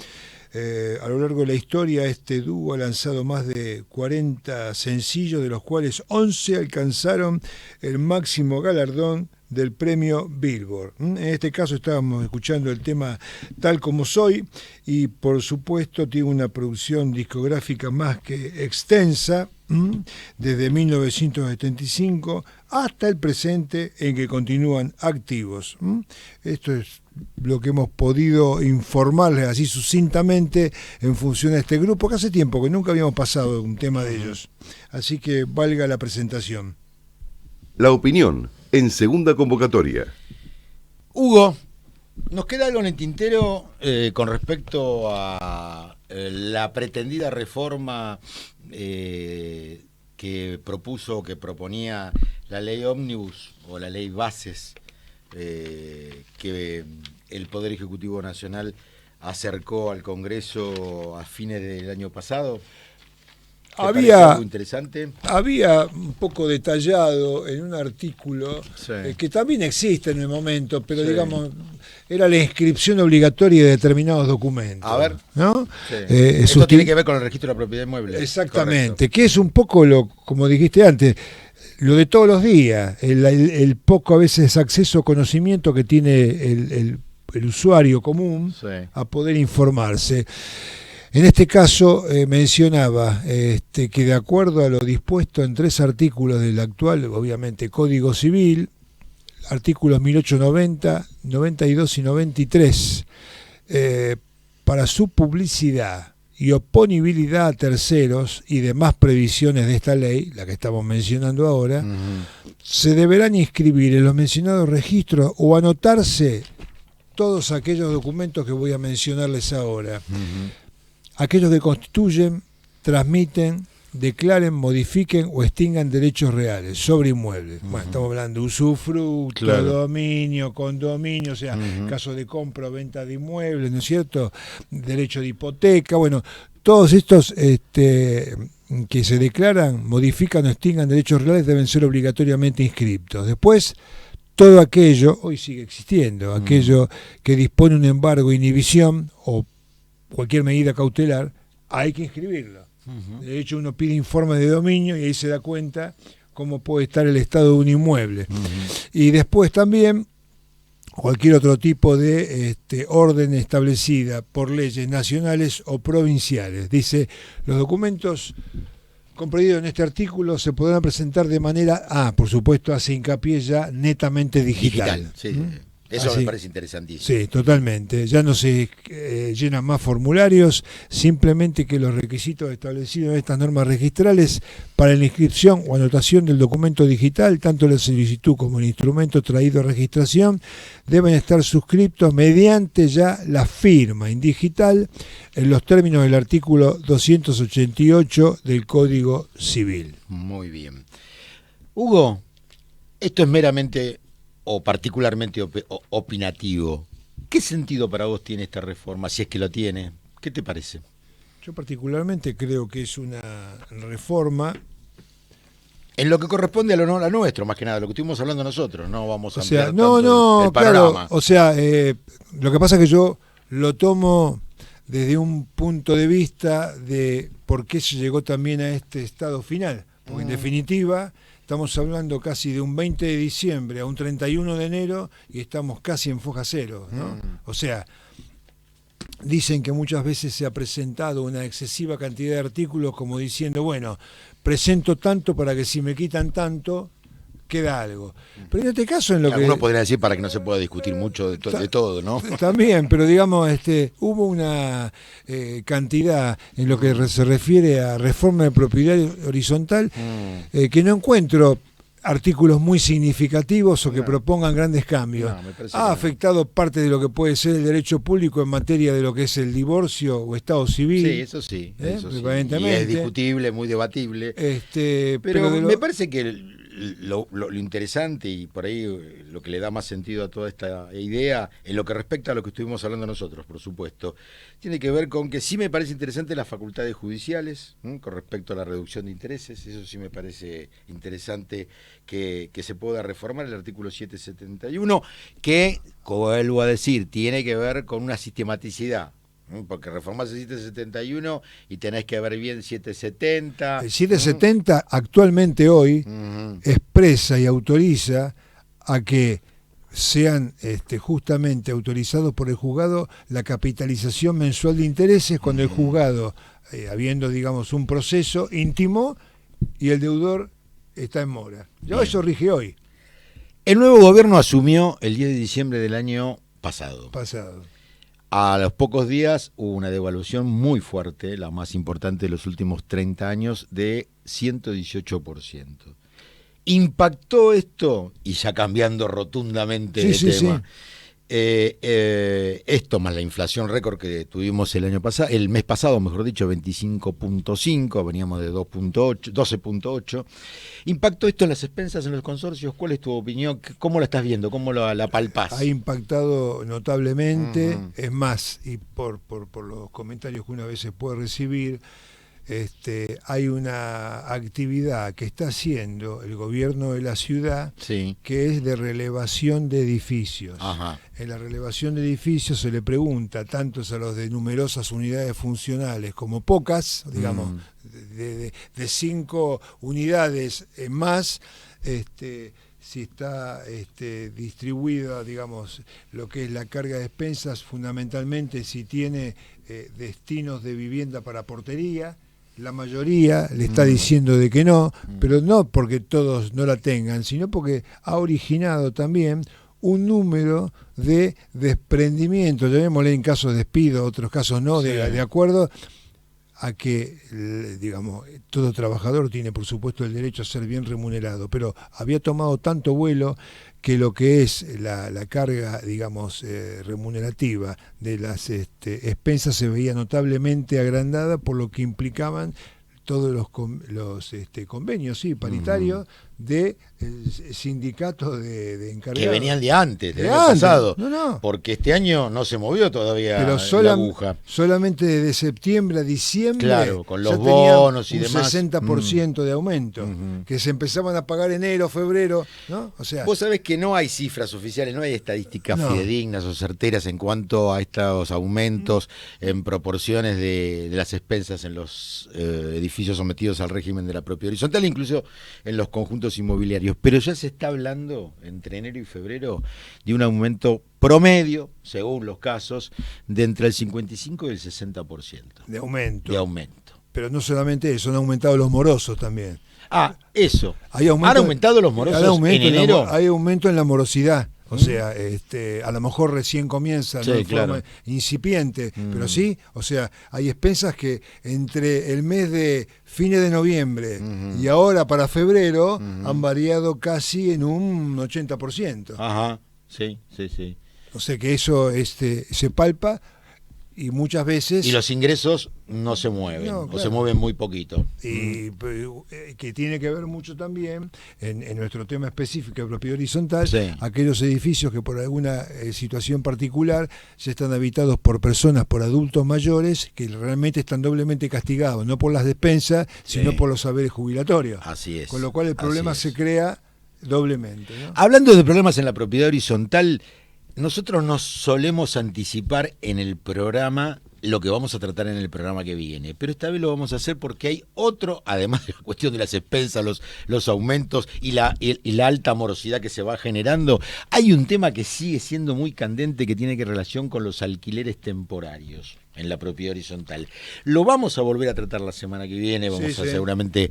a lo largo de la historia, este dúo ha lanzado más de 40 sencillos, de los cuales 11 alcanzaron el máximo galardón del premio Billboard. En este caso estábamos escuchando el tema Tal Como Soy, y por supuesto tiene una producción discográfica más que extensa, desde 1975 hasta el presente, en que continúan activos. Esto es lo que hemos podido informarles así sucintamente en función a este grupo, que hace tiempo que nunca habíamos pasado un tema de ellos, así que valga la presentación. La opinión en segunda convocatoria. Hugo, ¿nos queda algo en el tintero con respecto a la pretendida reforma que proponía la ley ómnibus o la ley bases que el Poder Ejecutivo Nacional acercó al Congreso a fines del año pasado? Había algo interesante. Había un poco detallado en un artículo Sí. Que también existe en el momento, pero Sí. digamos, era la inscripción obligatoria de determinados documentos. A ver. ¿No? Sí. Es Esto tiene que ver con el registro de la propiedad inmueble. Exactamente, Correcto. que es un poco lo, como dijiste antes, lo de todos los días, el poco a veces acceso o conocimiento que tiene el usuario común Sí. a poder informarse. En este caso mencionaba que de acuerdo a lo dispuesto en 3 artículos del actual, obviamente, Código Civil, artículos 1890, 92 y 93, para su publicidad y oponibilidad a terceros y demás previsiones de esta ley, la que estamos mencionando ahora, se deberán inscribir en los mencionados registros o anotarse todos aquellos documentos que voy a mencionarles ahora. Aquellos que constituyen, transmiten, declaren, modifiquen o extingan derechos reales sobre inmuebles. Bueno, estamos hablando de usufructo, Claro. dominio, condominio, o sea, caso de compra o venta de inmuebles, ¿no es cierto? Derecho de hipoteca, bueno, todos estos que se declaran, modifican o extingan derechos reales deben ser obligatoriamente inscriptos. Después, todo aquello, hoy sigue existiendo, aquello que dispone un embargo, inhibición o cualquier medida cautelar, hay que inscribirlo. De hecho, uno pide informe de dominio y ahí se da cuenta cómo puede estar el estado de un inmueble. Y después también cualquier otro tipo de orden establecida por leyes nacionales o provinciales. Dice, los documentos comprendidos en este artículo se podrán presentar de manera, por supuesto, hace hincapié ya netamente digital. Sí. Eso Así. me parece interesantísimo. Sí, totalmente. Ya no se llenan más formularios, simplemente que los requisitos establecidos en estas normas registrales para la inscripción o anotación del documento digital, tanto la solicitud como el instrumento traído a registración, deben estar suscriptos mediante ya la firma en digital en los términos del artículo 288 del Código Civil. Muy bien. Hugo, esto es meramente o particularmente opinativo. ¿Qué sentido para vos tiene esta reforma, si es que lo tiene? ¿Qué te parece? Yo particularmente creo que es una reforma. En lo que corresponde a lo nuestro, más que nada, lo que estuvimos hablando nosotros, no vamos a O sea, ampliar tanto el panorama. claro, o sea, lo que pasa es que yo lo tomo desde un punto de vista de por qué se llegó también a este estado final, porque en definitiva estamos hablando casi de un 20 de diciembre a un 31 de enero y estamos casi en foja cero, ¿no? O sea, dicen que muchas veces se ha presentado una excesiva cantidad de artículos como diciendo, bueno, presento tanto para que si me quitan tanto, queda algo. Pero en este caso, en lo Algunos que... podrían decir para que no se pueda discutir mucho de todo, ¿no? También, pero digamos, hubo una cantidad en lo que se refiere a reforma de propiedad horizontal que no encuentro artículos muy significativos o que propongan grandes cambios. No, me parece Ha que no. afectado parte de lo que puede ser el derecho público en materia de lo que es el divorcio o estado civil. Sí, eso sí. Eso sí. Y Aparentemente. es discutible, muy debatible. Pero Pero de lo- me parece que lo interesante y por ahí lo que le da más sentido a toda esta idea, en lo que respecta a lo que estuvimos hablando nosotros, por supuesto, tiene que ver con que sí me parece interesante las facultades judiciales, con respecto a la reducción de intereses. Eso sí me parece interesante que se pueda reformar el artículo 771, que, vuelvo a decir, tiene que ver con una sistematicidad. Porque reformás el 771 y tenés que ver bien 770. El 770 actualmente hoy expresa y autoriza a que sean justamente autorizados por el juzgado la capitalización mensual de intereses cuando el juzgado, habiendo, digamos, un proceso, intimó y el deudor está en mora. Ya eso rige hoy. El nuevo gobierno asumió el 10 de diciembre del año pasado. A los pocos días hubo una devaluación muy fuerte, la más importante de los últimos 30 años, de 118%. ¿Impactó esto? Y ya cambiando rotundamente de tema. Esto más la inflación récord que tuvimos el mes pasado, mejor dicho, 25.5, veníamos de 12.8. ¿Impactó esto en las expensas, en los consorcios? ¿Cuál es tu opinión? ¿Cómo la estás viendo? ¿Cómo la palpás? Ha impactado notablemente, es más, y por los comentarios que una vez se puede recibir, hay una actividad que está haciendo el gobierno de la ciudad, que es de relevación de edificios. En la relevación de edificios se le pregunta tanto a los de numerosas unidades funcionales como pocas, digamos, de 5 unidades en más, si está distribuida, digamos, lo que es la carga de expensas, fundamentalmente si tiene destinos de vivienda para portería. La mayoría le está diciendo de que no, pero no porque todos no la tengan, sino porque ha originado también un número de desprendimientos, llamémosle en casos de despido, otros casos no, de acuerdo a que, digamos, todo trabajador tiene por supuesto el derecho a ser bien remunerado, pero había tomado tanto vuelo que lo que es la carga, digamos, remunerativa de las expensas se veía notablemente agrandada por lo que implicaban todos los convenios paritarios de sindicatos de encargados. Que venían de antes, del año pasado. Porque este año no se movió todavía la aguja. Solamente desde septiembre a diciembre, con los bonos y demás, 60% de aumento, que se empezaban a pagar enero, febrero, ¿no? O sea, vos sabés que no hay cifras oficiales, no hay estadísticas fidedignas o certeras en cuanto a estos aumentos en proporciones de las expensas en los edificios sometidos al régimen de la propiedad horizontal, incluso en los conjuntos inmobiliarios, pero ya se está hablando entre enero y febrero de un aumento promedio, según los casos, de entre el 55 y el 60% de aumento. Pero no solamente eso, han aumentado los morosos también. Eso. ¿Han aumentado los morosos en enero? Hay aumento en la morosidad. O sea, a lo mejor recién comienza de forma incipiente, pero sí, o sea, hay expensas que entre el mes de fines de noviembre y ahora para febrero han variado casi en un 80%. Sí. O sea que eso se palpa y muchas veces... Y los ingresos no se mueven, o se mueven muy poquito. Y que tiene que ver mucho también, en nuestro tema específico de propiedad horizontal, aquellos edificios que por alguna situación particular ya están habitados por personas, por adultos mayores, que realmente están doblemente castigados, no por las despensas, sino por los saberes jubilatorios. Así es. Con lo cual el problema se crea doblemente, ¿no? Hablando de problemas en la propiedad horizontal, nosotros nos solemos anticipar en el programa lo que vamos a tratar en el programa que viene, pero esta vez lo vamos a hacer porque hay otro, además de la cuestión de las expensas, los aumentos y la alta morosidad que se va generando, hay un tema que sigue siendo muy candente que tiene que relación con los alquileres temporarios en la propiedad horizontal. Lo vamos a volver a tratar la semana que viene, vamos a seguramente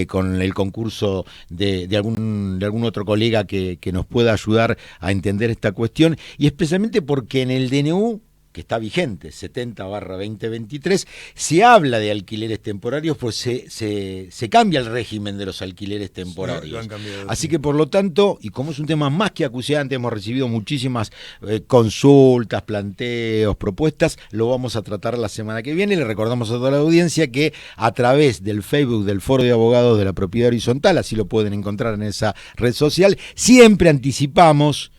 con el concurso de algún otro colega que nos pueda ayudar a entender esta cuestión, y especialmente porque en el DNU que está vigente, 70/2023, se habla de alquileres temporarios, pues se cambia el régimen de los alquileres temporarios. Lo han cambiado, Así sí. que por lo tanto, y como es un tema más que acuciante, hemos recibido muchísimas consultas, planteos, propuestas, lo vamos a tratar la semana que viene. Le recordamos a toda la audiencia que a través del Facebook del Foro de Abogados de la Propiedad Horizontal, así lo pueden encontrar en esa red social, siempre anticipamos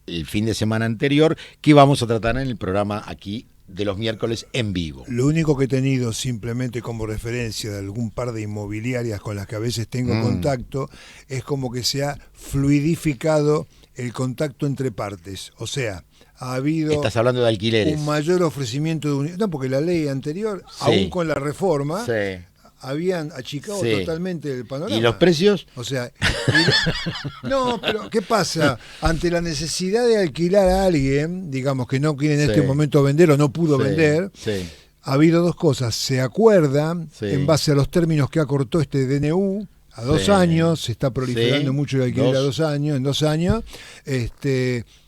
el fin de semana anterior que vamos a tratar en el programa aquí de los miércoles en vivo. Lo único que he tenido simplemente como referencia de algún par de inmobiliarias con las que a veces tengo contacto es como que se ha fluidificado el contacto entre partes. O sea, ha habido Estás hablando de alquileres. un mayor ofrecimiento de unidades. No, porque la ley anterior, Sí. aún con la reforma, Sí. habían achicado Sí. totalmente el panorama. ¿Y los precios? O sea, no, pero ¿qué pasa? Ante la necesidad de alquilar a alguien, digamos que no quiere en Sí. este momento vender o no pudo Sí, vender, sí. ha habido dos cosas. Se acuerdan, Sí. en base a los términos que acortó este DNU, a 2 Sí. años, se está proliferando Sí. mucho el alquiler a 2 años, en 2 años,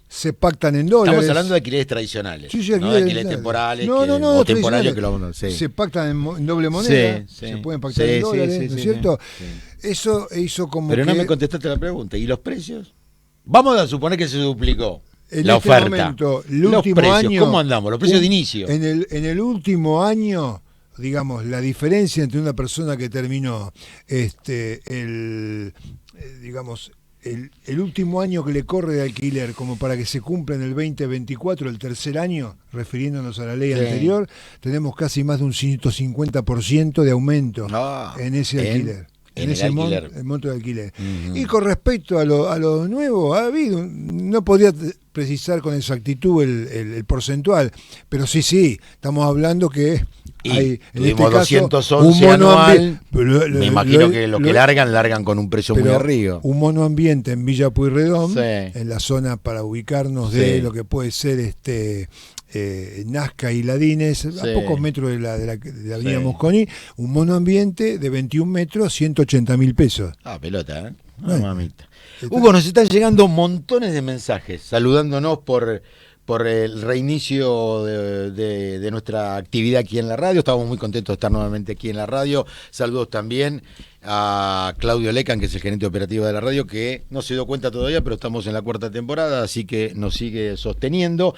se pactan en dólares. Estamos hablando de alquileres tradicionales, Sí, sí, no de alquileres alquileres temporales no, que, no, no, o tradicionales. temporarios que lo vamos a sí. Se pactan en doble moneda, Sí, sí. se pueden pactar Sí, en sí, dólares, sí, ¿no es sí, cierto? sí. Eso hizo como Pero que no me contestaste la pregunta. ¿Y los precios? Vamos a suponer que se duplicó en la este oferta. momento, el Los último precios, año, ¿cómo andamos? Los precios de inicio. En el último año, digamos, la diferencia entre una persona que terminó digamos, el último año que le corre de alquiler como para que se cumpla en el 2024, el tercer año, refiriéndonos a la ley Sí. anterior, tenemos casi más de un 150% de aumento Ah, en ese alquiler. en el ese alquiler. el monto de alquiler. Ujú. Y con respecto a lo nuevo, ha habido, no podría precisar con exactitud el porcentual, pero sí, estamos hablando que Y hay, en tuvimos este caso, 211 mono anual. ambi- Me imagino que lo que largan con un precio muy pero arriba. un monoambiente en Villa Pueyrredón, Sí. en la zona para ubicarnos de Sí. lo que puede ser Nazca y Ladines, a Sí. pocos metros de la avenida Sí. Mosconi, un monoambiente de 21 metros, 180.000 pesos. Ah, pelota, ¿eh? Ah, Bueno. mamita. Hugo, nos están llegando montones de mensajes saludándonos por el reinicio de nuestra actividad aquí en la radio. Estamos muy contentos de estar nuevamente aquí en la radio. Saludos también a Claudio Lecan, que es el gerente operativo de la radio, que no se dio cuenta todavía, pero estamos en la 4ª temporada, así que nos sigue sosteniendo.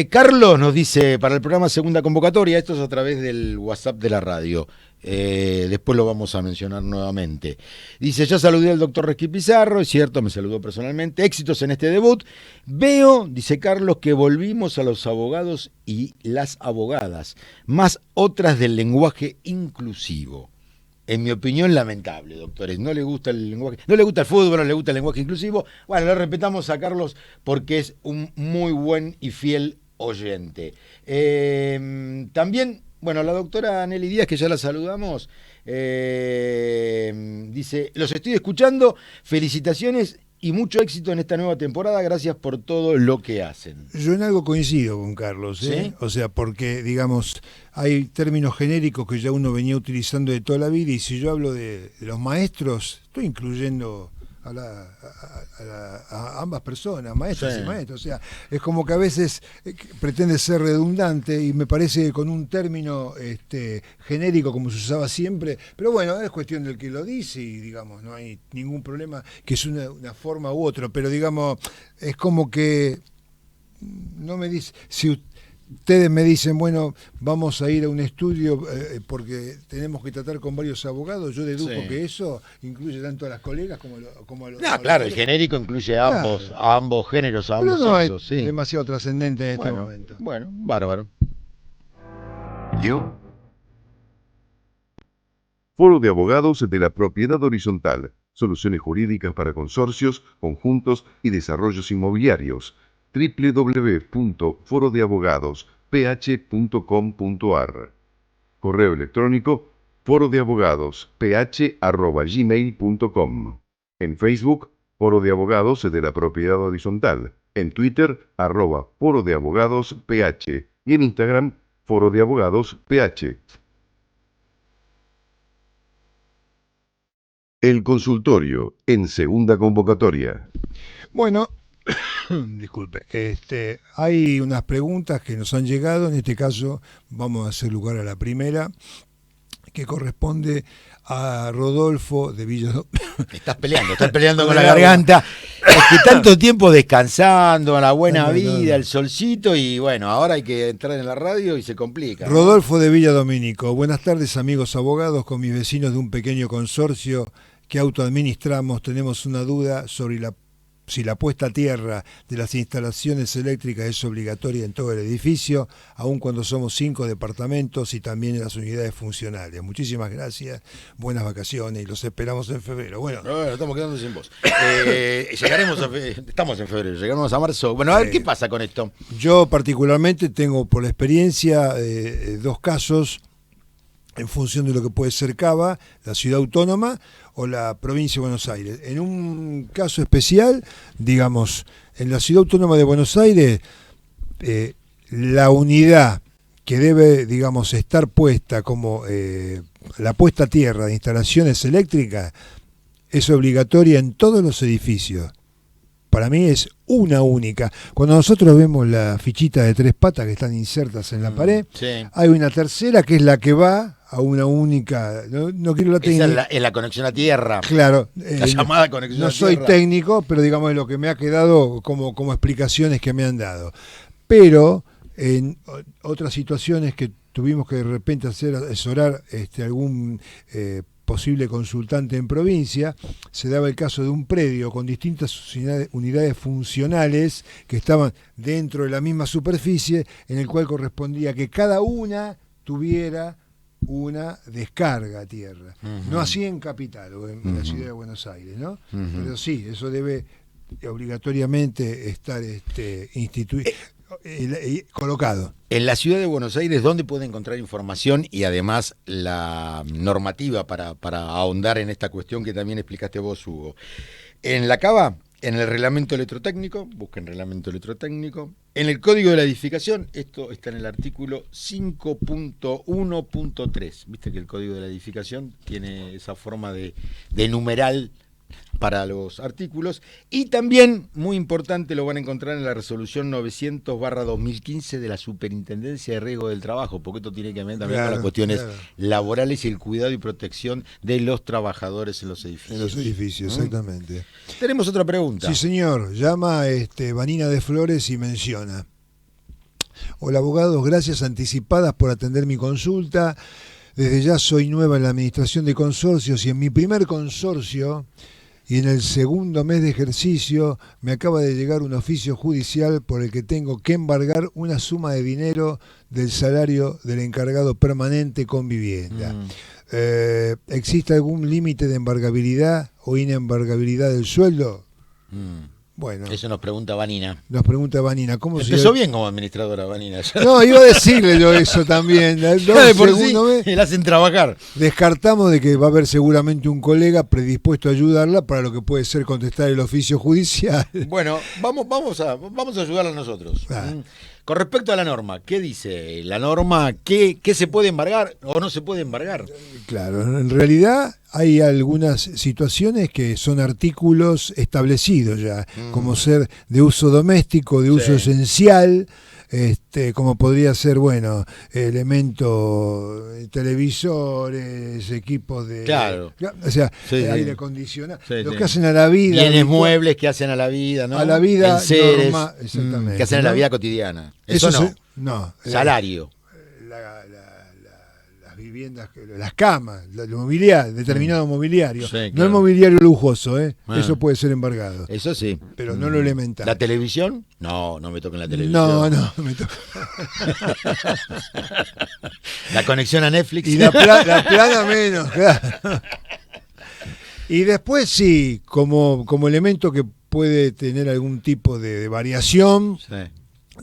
Carlos nos dice, para el programa Segunda Convocatoria, esto es a través del WhatsApp de la radio. Después lo vamos a mencionar nuevamente. Dice, ya saludé al doctor Resqui Pizarro, es cierto, me saludó personalmente. Éxitos en este debut. Veo, dice Carlos, que volvimos a los abogados y las abogadas, más otras del lenguaje inclusivo. En mi opinión, lamentable, doctores. No le gusta el lenguaje, no le gusta el fútbol, no le gusta el lenguaje inclusivo. Bueno, le respetamos a Carlos porque es un muy buen y fiel oyente. También, bueno, la doctora Nelly Díaz, que ya la saludamos, dice, los estoy escuchando, felicitaciones y mucho éxito en esta nueva temporada, gracias por todo lo que hacen. Yo en algo coincido con Carlos, ¿Sí? O sea, porque, digamos, hay términos genéricos que ya uno venía utilizando de toda la vida, y si yo hablo de los maestros, estoy incluyendo a ambas personas, maestras Sí. y maestros. O sea, es como que a veces pretende ser redundante, y me parece que con un término genérico como se usaba siempre, pero bueno, es cuestión del que lo dice y, digamos, no hay ningún problema, que es una forma u otra, pero, digamos, es como que no me dice, si ustedes me dicen, bueno, vamos a ir a un estudio porque tenemos que tratar con varios abogados, yo deduzco Sí. que eso incluye tanto a las colegas como a los... Ah, claro, el genérico incluye a ambos géneros, a Pero ambos no es sexos, sí. demasiado trascendente en este Bueno, momento. bueno, bárbaro. Yo. Foro de Abogados de la Propiedad Horizontal. Soluciones jurídicas para consorcios, conjuntos y desarrollos inmobiliarios. www.forodeabogadosph.com.ar. Correo electrónico forodeabogadosph@gmail.com. En Facebook, Foro de Abogados de la Propiedad Horizontal. En Twitter, @Foro de Abogados PH. Y en Instagram, Foro de Abogados PH. El consultorio en segunda convocatoria. Bueno, Disculpe. Hay unas preguntas que nos han llegado. En este caso vamos a hacer lugar a la primera, que corresponde a Rodolfo de Villa. Estás peleando con la garganta. Es que tanto tiempo descansando, la buena vida, el solcito, y bueno, ahora hay que entrar en la radio y se complica, ¿no? Rodolfo de Villa Domínico. Buenas tardes, amigos abogados. Con mis vecinos de un pequeño consorcio que autoadministramos, tenemos una duda sobre si la puesta a tierra de las instalaciones eléctricas es obligatoria en todo el edificio, aun cuando somos 5 departamentos y también en las unidades funcionales. Muchísimas gracias, buenas vacaciones y los esperamos en febrero. Bueno, estamos quedando sin voz. Estamos en febrero, llegaremos a marzo. Bueno, a ver qué pasa con esto. Yo particularmente tengo por la experiencia dos casos en función de lo que puede ser Cava, la ciudad autónoma o la provincia de Buenos Aires. En un caso especial, digamos, en la ciudad autónoma de Buenos Aires, la unidad que debe, digamos, estar puesta como la puesta a tierra de instalaciones eléctricas es obligatoria en todos los edificios. Para mí es una única. Cuando nosotros vemos la fichita de 3 patas que están insertas en la pared, sí, hay una tercera que es la que va a una única. No quiero la técnica. Esa es la conexión a tierra. Claro. La llamada conexión a no tierra. No soy técnico, pero digamos es lo que me ha quedado como explicaciones que me han dado. Pero en otras situaciones que tuvimos que de repente asesorar algún posible consultante en provincia, se daba el caso de un predio con distintas unidades funcionales que estaban dentro de la misma superficie, en el cual correspondía que cada una tuviera una descarga a tierra. Uh-huh. No así en Capital o en la ciudad de Buenos Aires, ¿no? Uh-huh. Pero sí, eso debe obligatoriamente estar instituido. Colocado. En la ciudad de Buenos Aires, ¿dónde puede encontrar información y además la normativa para ahondar en esta cuestión que también explicaste vos, Hugo? En la Cava, en el reglamento electrotécnico, busquen reglamento electrotécnico. En el código de la edificación, esto está en el artículo 5.1.3. Viste que el código de la edificación tiene esa forma de numeral para los artículos, y también, muy importante, lo van a encontrar en la resolución 900/2015 de la Superintendencia de Riesgo del Trabajo, porque esto tiene que ver también con las cuestiones laborales y el cuidado y protección de los trabajadores en los edificios. En los edificios, exactamente. Tenemos otra pregunta. Sí, señor. Llama Vanina de Flores y menciona: hola, abogados, gracias anticipadas por atender mi consulta. Desde ya soy nueva en la administración de consorcios y en mi primer consorcio y en el segundo mes de ejercicio me acaba de llegar un oficio judicial por el que tengo que embargar una suma de dinero del salario del encargado permanente con vivienda. ¿Existe algún límite de embargabilidad o inembargabilidad del sueldo? Bueno. Eso nos pregunta Vanina. ¿Cómo empezó bien como administradora, Vanina? No, iba a decirle yo eso también. La hacen trabajar. Descartamos de que va a haber seguramente un colega predispuesto a ayudarla para lo que puede ser contestar el oficio judicial. Bueno, vamos a ayudarla nosotros. Con respecto a la norma, ¿qué dice la norma? ¿Qué se puede embargar o no se puede embargar? Claro, en realidad hay algunas situaciones que son artículos establecidos ya, como ser de uso doméstico, de uso esencial, como podría ser, elementos, televisores, equipos de... Claro. O sea, aire acondicionado, que hacen a la vida. Bienes muebles que hacen a la vida, ¿no? A la vida enseres, exactamente. Que hacen a la vida cotidiana. Eso no. No. Salario. Las viviendas, las camas, el mobiliario, determinado mobiliario. Sí, claro. No el mobiliario lujoso, eso puede ser embargado. Eso sí. Pero no lo elemental. ¿La televisión? No me toquen la televisión. No me toca. La conexión a Netflix. Y la plana menos, claro. Y después sí, como elemento que puede tener algún tipo de variación. Sí.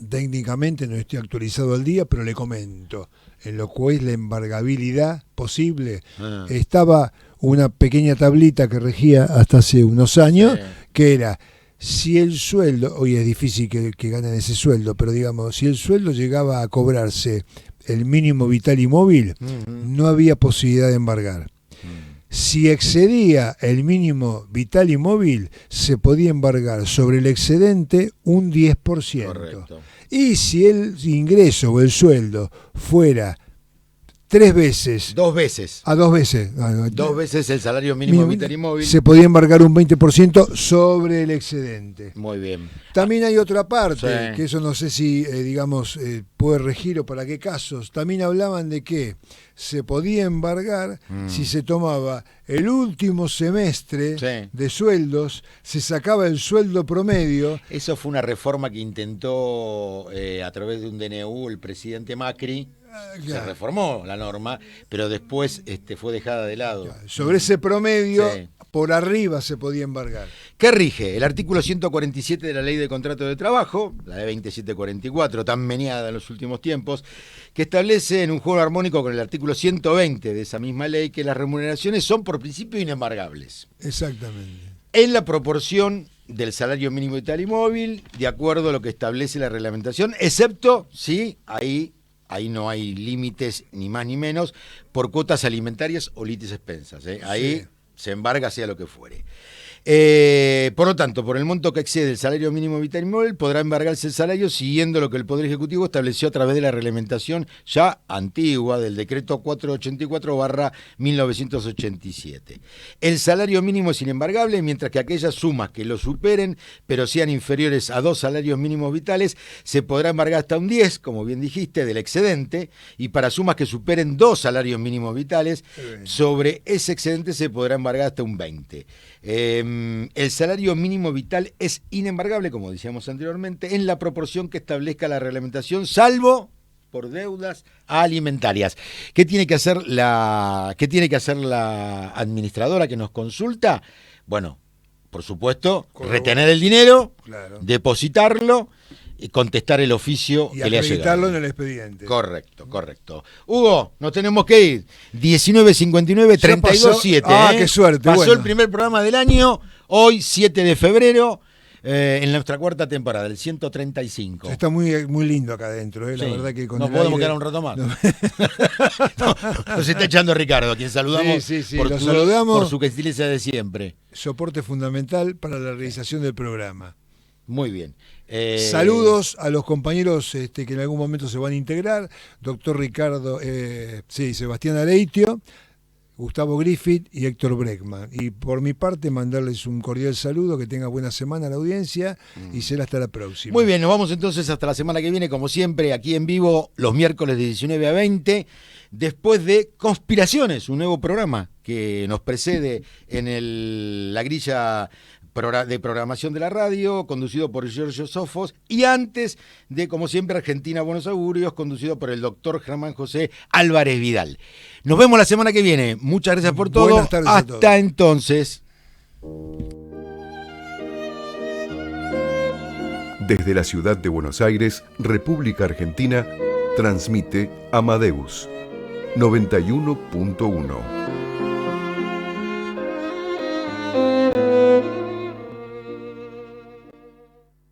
Técnicamente no estoy actualizado al día, pero le comento. En lo cual es la embargabilidad posible. Estaba una pequeña tablita que regía hasta hace unos años, que era, si el sueldo, hoy es difícil que ganen ese sueldo, pero digamos, si el sueldo llegaba a cobrarse el mínimo vital y móvil, no había posibilidad de embargar. Si excedía el mínimo vital y móvil, se podía embargar sobre el excedente un 10%. Correcto. Y si el ingreso o el sueldo fuera 3 veces... 2 veces. A 2 veces. 2 veces el salario mínimo vital y móvil. Se podía embargar un 20% sobre el excedente. Muy bien. También hay otra parte, Sí. que eso no sé si, puede regir o para qué casos. También hablaban de que se podía embargar si se tomaba el último semestre Sí. de sueldos, se sacaba el sueldo promedio. Eso fue una reforma que intentó a través de un DNU el presidente Macri. Se Claro, reformó la norma, pero después fue dejada de lado. sobre ese promedio, Sí. por arriba se podía embargar. ¿Qué rige? El artículo 147 de la Ley de Contrato de Trabajo, la de 2744, tan meneada en los últimos tiempos, que establece en un juego armónico con el artículo 120 de esa misma ley que las remuneraciones son por principio inembargables, Exactamente. en la proporción del salario mínimo vital y móvil, de acuerdo a lo que establece la reglamentación, excepto si ahí no hay límites ni más ni menos por cuotas alimentarias o litis expensas. Ahí Sí. se embarga sea lo que fuere. Por lo tanto, por el monto que excede el salario mínimo vital y móvil, podrá embargarse el salario siguiendo lo que el Poder Ejecutivo estableció a través de la reglamentación ya antigua del decreto 484/1987. El salario mínimo es inembargable, mientras que aquellas sumas que lo superen, pero sean inferiores a 2 salarios mínimos vitales, se podrá embargar hasta un 10, como bien dijiste, del excedente, y para sumas que superen 2 salarios mínimos vitales, sobre ese excedente se podrá embargar hasta un 20. El salario mínimo vital es inembargable, como decíamos anteriormente, en la proporción que establezca la reglamentación, salvo por deudas alimentarias. ¿Qué tiene que hacer la administradora que nos consulta? Bueno, por supuesto, retener el dinero, Claro. depositarlo y contestar el oficio Y que le ha acreditarlo llegado. en el expediente. Correcto. Hugo, nos tenemos que ir. 19:59, Ya pasó. 32:7. Qué suerte. Pasó Bueno. el primer programa del año, hoy 7 de febrero, en nuestra cuarta temporada, el 135. Está muy, muy lindo acá adentro, la Sí. verdad que con Nos el podemos aire- quedar un rato más. No. Nos está echando Ricardo, a quien saludamos, Sí, por, lo saludamos. por su gentileza de siempre. Soporte fundamental para la realización del programa. Muy bien. Saludos a los compañeros que en algún momento se van a integrar, doctor Ricardo, Sebastián Aleitio, Gustavo Griffith y Héctor Breckman. Y por mi parte mandarles un cordial saludo, que tenga buena semana la audiencia y será hasta la próxima. Muy bien, nos vamos entonces hasta la semana que viene, como siempre, aquí en vivo, los miércoles de 19 a 20, después de Conspiraciones, un nuevo programa que nos precede en la grilla de programación de la radio, conducido por Giorgio Sofos, y antes de, como siempre, Argentina Buenos Augurios, conducido por el doctor Germán José Álvarez Vidal. Nos vemos la semana que viene. Muchas gracias por todo. Buenas tardes a todos. Hasta entonces. Desde la ciudad de Buenos Aires, República Argentina, transmite Amadeus 91.1.